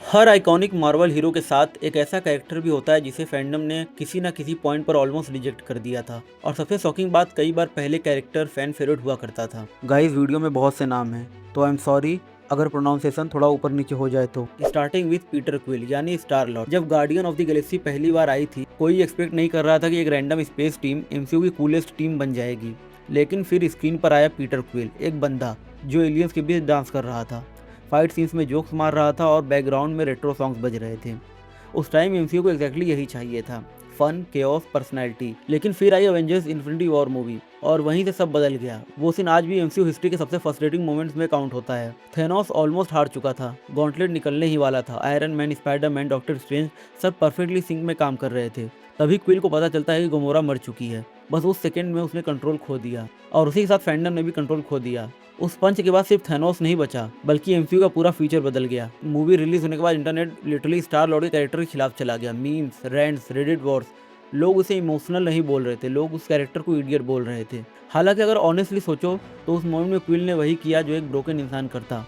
हर iconic Marvel hero के साथ एक ऐसा कैरेक्टर भी होता है जिसे फैंडम ने किसी न किसी पॉइंट पर ऑलमोस्ट रिजेक्ट कर दिया था। और सबसे शॉकिंग बात, कई बार पहले कैरेक्टर फैन फेवरेट हुआ करता था। गाइस, वीडियो में बहुत से नाम हैं, तो आई एम सॉरी अगर प्रोनाउंसिएशन थोड़ा ऊपर नीचे हो जाए तो। स्टार्टिंग विथ पीटर क्विल यानी स्टार लॉर्ड। जब गार्डियन ऑफ द गैलेक्सी पहली बार आई थी, कोई एक्सपेक्ट नहीं कर रहा था कि एक रैंडम स्पेस टीम एमसीयू की कूलेस्ट टीम बन जाएगी। लेकिन फिर स्क्रीन पर आया पीटर क्विल, एक बंदा जो एलियंस के बीच डांस कर रहा था, फाइट सीन्स में जोक्स मार रहा था और बैकग्राउंड में रेट्रो सॉन्ग्स बज रहे थे। उस टाइम एमसीयू को एग्जैक्टली यही चाहिए था, फन, केओस, पर्सनैलिटी। लेकिन फिर आई अवेंजर्स इन्फिनिटी वॉर मूवी और वहीं से सब बदल गया। वो सीन आज भी एमसीयू हिस्ट्री के सबसे फ्रस्ट्रेटिंग मोमेंट्स में काउंट होता है। थेनोस ऑलमोस्ट हार चुका था, गॉन्टलेट निकलने ही वाला था, iron man, Spiderman, doctor strange सब परफेक्टली सिंक में काम कर रहे थे। तभी क्विल को पता चलता है कि गोमोरा मर चुकी है। बस उस सेकंड में उसने कंट्रोल खो दिया और उसी के साथ फैंडम ने भी कंट्रोल खो दिया। उस पंच के बाद सिर्फ थैनोस नहीं बचा, बल्कि एमसीयू का पूरा फ्यूचर बदल गया। मूवी रिलीज होने के बाद इंटरनेट लिटरली स्टार लॉर्ड के कैरेक्टर के खिलाफ चला गया। Memes, rants, Reddit Wars. लोग उसे इमोशनल नहीं बोल रहे थे, लोग उस कैरेक्टर को इडियट बोल रहे थे। हालांकि अगर ऑनेस्टली सोचो तो उस मोमेंट में क्विल ने वही किया जो एक ब्रोकन इंसान करता।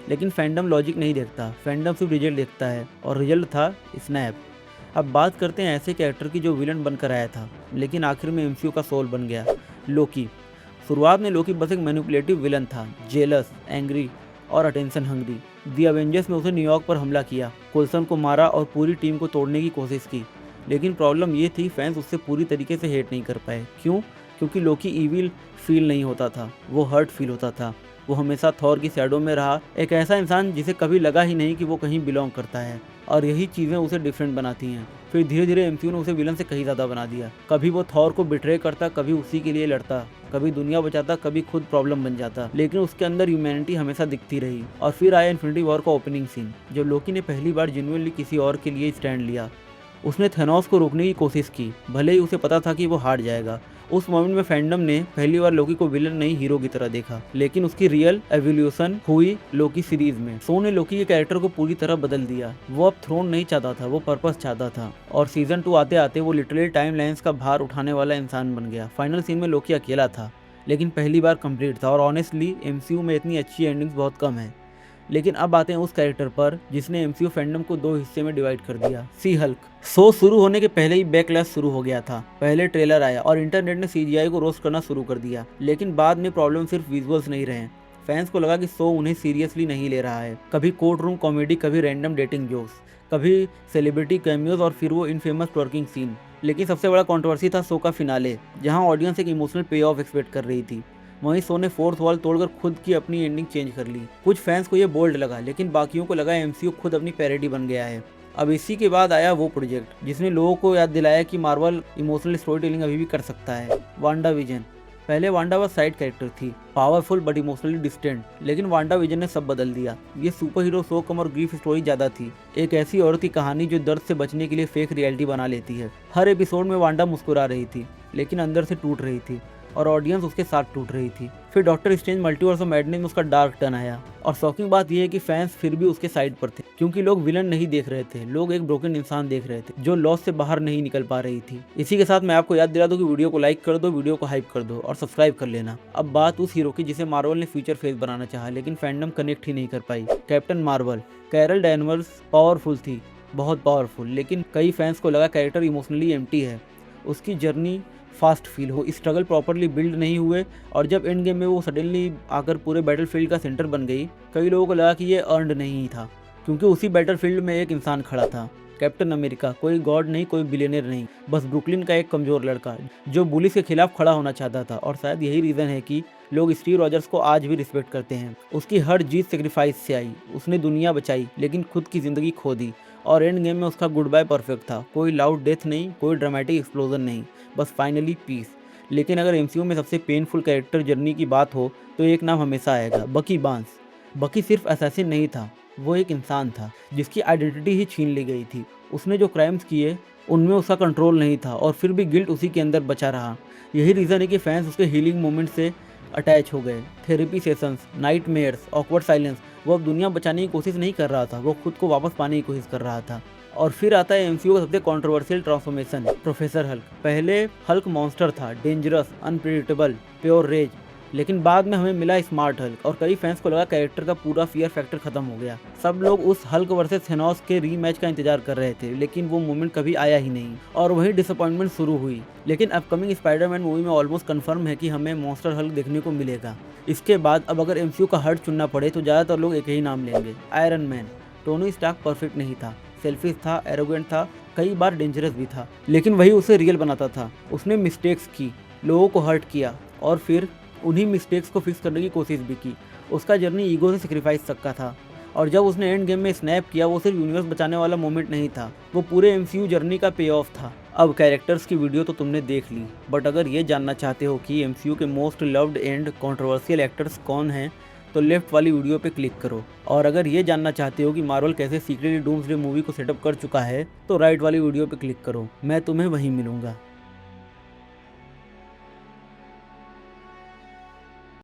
लेकिन फैंडम लॉजिक नहीं देखता, फैंडम सिर्फ रिजल्ट देखता है, और रिजल्ट था स्नैप। अब बात करते हैं ऐसे कैरेक्टर की जो विलन बनकर आया था लेकिन आखिर में एमसीयू का सोल बन गया, लोकी। शुरुआत में लोकी बस एक मैनिपुलेटिव विलन था, जेलस, एंग्री और अटेंशन हंग्री। दी अवेंजर्स में उसे न्यूयॉर्क पर हमला किया, कोल्सन को मारा और पूरी टीम को तोड़ने की कोशिश की। लेकिन प्रॉब्लम ये थी, फैंस उससे पूरी तरीके से हेट नहीं कर पाए। क्यों? क्योंकि लोकी ईविल फील नहीं होता था, वो हर्ट फील होता था। वो हमेशा थॉर की शैडो में रहा, एक ऐसा इंसान जिसे कभी लगा ही नहीं कि वो कहीं बिलोंग करता है। और यही चीज़ें उसे डिफरेंट बनाती हैं। फिर धीरे धीरे एमसीयू ने उसे विलन से कहीं ज़्यादा बना दिया। कभी वो थॉर को बिट्रे करता, कभी उसी के लिए लड़ता, कभी दुनिया बचाता, कभी खुद प्रॉब्लम बन जाता। लेकिन उसके अंदर ह्यूमैनिटी हमेशा दिखती रही। और फिर आया इन्फिनिटी वॉर का ओपनिंग सीन, जब लोकी ने पहली बार जेन्युइनली किसी और के लिए स्टैंड लिया। उसने थेनोस को रोकने की कोशिश की, भले ही उसे पता था कि वो हार जाएगा। उस मोमेंट में फैंडम ने पहली बार लोकी को विलन नहीं हीरो की तरह देखा। लेकिन उसकी रियल एवोल्यूशन हुई लोकी सीरीज में। शो ने लोकी के कैरेक्टर को पूरी तरह बदल दिया। वो अब थ्रोन नहीं चाहता था, वो पर्पस चाहता था। और सीजन 2 आते आते वो लिटरली टाइम लाइन्स का भार उठाने वाला इंसान बन गया। फाइनल सीन में लोकी अकेला था, लेकिन पहली बार कंप्लीट था। और ऑनेस्टली एमसीयू में इतनी अच्छी एंडिंग्स बहुत कम है। लेकिन अब आते हैं उस कैरेक्टर पर जिसने एमसीयू फैंडम को दो हिस्से में डिवाइड कर दिया, सी हल्क। शो शुरू होने के पहले ही बैकलैश शुरू हो गया था। पहले ट्रेलर आया और इंटरनेट ने सीजीआई को रोस्ट करना शुरू कर दिया। लेकिन बाद में प्रॉब्लम सिर्फ विजुअल्स नहीं रहे। फैंस को लगा कि शो उन्हें सीरियसली नहीं ले रहा है। कभी कोर्ट रूम कॉमेडी, कभी रैंडम डेटिंग जोक्स, कभी सेलिब्रिटी कैमियोज और फिर वो इनफेमस ट्वर्किंग सीन। लेकिन सबसे बड़ा कंट्रोवर्सी था शो का फिनाले, जहां ऑडियंस एक इमोशनल पे ऑफ एक्सपेक्ट कर रही थी। वहीं शो ने फोर्थ वॉल तोड़कर खुद की अपनी एंडिंग चेंज कर ली। कुछ फैंस को ये बोल्ड लगा, लेकिन बाकियों को लगा एमसीयू खुद अपनी पैरोडी बन गया है। अब इसी के बाद आया वो प्रोजेक्ट जिसने लोगों को याद दिलाया कि मार्वल इमोशनल स्टोरी टेलिंग अभी भी कर सकता है, वांडा विजन। पहले वांडा बस साइड कैरेक्टर थी, पावरफुल बट इमोशनली डिस्टेंट। लेकिन वांडा विजन ने सब बदल दिया। ये सुपर हीरो शो कम और ग्रीफ स्टोरी ज्यादा थी। एक ऐसी औरत की कहानी जो दर्द से बचने के लिए फेक रियलिटी बना लेती है। हर एपिसोड में वांडा मुस्कुरा रही थी, लेकिन अंदर से टूट रही थी और ऑडियंस उसके साथ टूट रही थी। फिर doctor strange multiverse of madness में उसका डार्क टर्न आया। और शॉकिंग बात यह है कि फैंस फिर भी उसके साइड पर थे, क्योंकि लोग विलन नहीं देख रहे थे, लोग एक ब्रोकन इंसान देख रहे थे जो लॉस से बाहर नहीं निकल पा रही थी। इसी के साथ मैं आपको याद दिला दूं कि वीडियो को लाइक कर दो, वीडियो को हाइप कर दो और सब्सक्राइब कर लेना। अब बात उस हीरो की जिसे मार्वल ने फ्यूचर फेस बनाना चाहा, लेकिन फैंडम कनेक्ट ही नहीं कर पाई, captain Marvel. Carol Danvers powerful थी, बहुत पावरफुल, लेकिन कई फैंस को लगा कैरेक्टर इमोशनली एम्प्टी है। उसकी जर्नी फास्ट फील हो, स्ट्रगल प्रॉपरली बिल्ड नहीं हुए, और जब एंड गेम में वो सडनली आकर पूरे बैटलफील्ड का सेंटर बन गई, कई लोगों को लगा कि ये अर्नड नहीं था, क्योंकि उसी बैटलफील्ड में एक इंसान खड़ा था, कैप्टन अमेरिका। कोई गॉड नहीं, कोई बिलियनर नहीं, बस ब्रुकलिन का एक कमजोर लड़का जो बुलिस के खिलाफ खड़ा होना चाहता था। और शायद यही रीज़न है कि लोग स्टीव रॉजर्स को आज भी रिस्पेक्ट करते हैं। उसकी हर जीत सेक्रीफाइस से आई। उसने दुनिया बचाई लेकिन खुद की ज़िंदगी खो दी। और एंड गेम में उसका गुड बाय परफेक्ट था। कोई लाउड डेथ नहीं, कोई ड्रामेटिक एक्सप्लोजन नहीं, बस फाइनली पीस। लेकिन अगर एमसीयू में सबसे पेनफुल कैरेक्टर जर्नी की बात हो तो एक नाम हमेशा आएगा, बकी बार्न्स। बकी सिर्फ असैसिन नहीं था, वो एक इंसान था जिसकी आइडेंटिटी ही छीन ली गई थी। उसने जो क्राइम्स किए उनमें उसका कंट्रोल नहीं था और फिर भी गिल्ट उसी के अंदर बचा रहा। यही रीज़न है कि फैंस उसके हीलिंग मोमेंट से अटैच हो गए। Therapy sessions, nightmares, awkward silence. वो अब दुनिया बचाने की कोशिश नहीं कर रहा था, वो खुद को वापस पाने की कोशिश कर रहा था। और फिर आता है एमसीयू का सबसे कंट्रोवर्शियल ट्रांसफॉर्मेशन, प्रोफेसर हल्क। पहले हल्क मॉन्स्टर था, डेंजरस, अनप्रेडिक्टेबल, प्योर रेज। लेकिन बाद में हमें मिला स्मार्ट हल्क और कई फैंस को लगा कैरेक्टर का पूरा फियर फैक्टर खत्म हो गया। सब लोग उस हल्क वर्सेस थेनोस के रीमैच का इंतजार कर रहे थे, लेकिन वो मोमेंट कभी आया ही नहीं और वही डिसअपॉइंटमेंट शुरू हुई। लेकिन अपकमिंग स्पाइडरमैन मूवी में ऑलमोस्ट कंफर्म है कि हमें मॉन्स्टर हल्क देखने को मिलेगा। इसके बाद अब अगर एमसीयू का हर्ट चुनना पड़े तो ज़्यादातर लोग एक ही नाम लेंगे, Iron Man. Tony Stark perfect नहीं था, सेल्फिश था, एरोगेंट था, कई बार डेंजरस भी था, लेकिन वही उसे रियल बनाता था। उसने मिस्टेक्स की, लोगों को हर्ट किया और फिर उन्हीं मिस्टेक्स को फिक्स करने की कोशिश भी की। उसका जर्नी ईगो से सेक्रीफाइस तक का था और जब उसने एंड गेम में स्नैप किया वो सिर्फ यूनिवर्स बचाने वाला मोमेंट नहीं था, वो पूरे एमसीयू जर्नी का पे ऑफ था। अब कैरेक्टर्स की वीडियो तो तुमने देख ली, बट अगर ये जानना चाहते हो कि एमसीयू के most loved and controversial actors कौन हैं तो लेफ्ट वाली वीडियो पे क्लिक करो। और अगर ये जानना चाहते हो कि मार्वल कैसे सीक्रेटली डूम्सडे मूवी को सेटअप कर चुका है तो राइट वाली वीडियो पे क्लिक करो। मैं तुम्हें वहीं मिलूंगा।